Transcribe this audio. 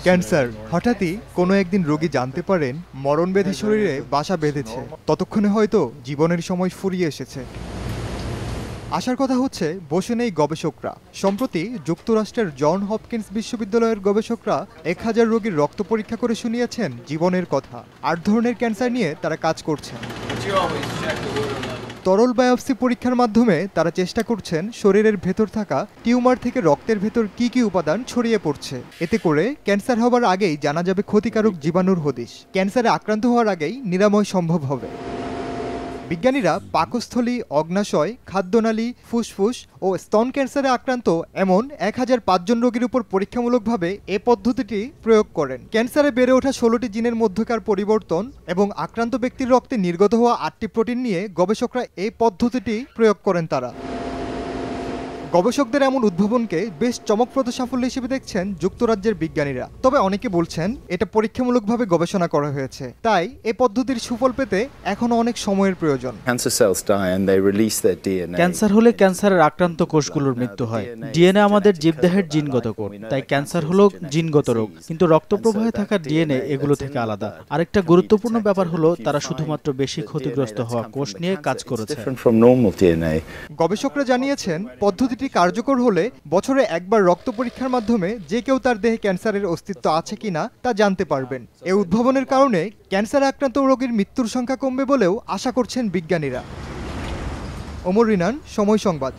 Cancer হঠাৎই কোনো একদিন রোগী জানতে পারেন মরণব্যাধি শরীরে বাসা বেঁধেছে। ততক্ষণে হয়তো জীবনের সময় ফুরিয়ে এসেছে। আশার কথা হচ্ছে বসে নেই গবেষকরা। সম্প্রতি যুক্তরাষ্ট্রের জন হপকিন্স বিশ্ববিদ্যালয়ের গবেষকরা 1000 রোগীর রক্ত পরীক্ষা করে শুনিয়েছেন জীবনের কথা। 8 ধরনের ক্যান্সার নিয়ে তারা কাজ করছেন। তরল বায়োপসি পরীক্ষার মাধ্যমে তারা চেষ্টা করছেন শরীরের ভেতর থাকা টিউমার থেকে রক্তের ভেতর কি কি উপাদান ছড়িয়ে পড়ছে। এতে করে ক্যান্সার হবার আগেই জানা যাবে ক্ষতিকারক জীবাণুর হদিশ। ক্যান্সারে আক্রান্ত হওয়ার আগেই নিরাময় সম্ভব হবে। বিজ্ঞানীরা পাকস্থলী, অগ্নাশয়, খাদ্যনালী, ফুসফুস ও স্তন ক্যান্সারে আক্রান্ত এমন 1005 জন রোগীর উপর পরীক্ষামূলকভাবে এ পদ্ধতিটি প্রয়োগ করেন। ক্যান্সারে বেড়ে ওঠা 16টি জিনের মধ্যকার পরিবর্তন এবং আক্রান্ত ব্যক্তির রক্তে নির্গত হওয়া 8টি প্রোটিন নিয়ে গবেষকরা এই পদ্ধতিটি প্রয়োগ করেন। গবেষকদের এমন উদ্ভাবনকে বেশ চমকপ্রদ সাফল্য হিসেবে দেখছেন যুক্তরাজ্যের বিজ্ঞানীরা। তবে অনেকে বলছেন এটা পরীক্ষামূলকভাবে গবেষণা করা হয়েছে, তাই এ পদ্ধতির সুফল পেতে এখনো অনেক সময়ের প্রয়োজন। ক্যান্সার হলে ক্যান্সারের আক্রান্ত কোষগুলোর মৃত্যু হয়। ডিএনএ আমাদের জীবদেহের জিনগত কোড, তাই ক্যান্সার হলো জিনগত রোগ, কিন্তু রক্ত প্রবাহে থাকা ডিএনএ এগুলো থেকে আলাদা। আরেকটা গুরুত্বপূর্ণ ব্যাপার হলো তারা শুধুমাত্র বেশি ক্ষতিগ্রস্ত হওয়া কোষ নিয়ে কাজ করেছে। গবেষকরা জানিয়েছেন পদ্ধতিটি কার্যকর হলে বছরে একবার রক্ত পরীক্ষার মাধ্যমে যে কেউ তার দেহে ক্যান্সারের অস্তিত্ব আছে কিনা তা জানতে পারবেন। এই উদ্ভাবনের কারণে ক্যান্সারে আক্রান্ত রোগীর মৃত্যুর সংখ্যা কমবে বলেও আশা করছেন বিজ্ঞানীরা। ওমর রিনান, সময় সংবাদ।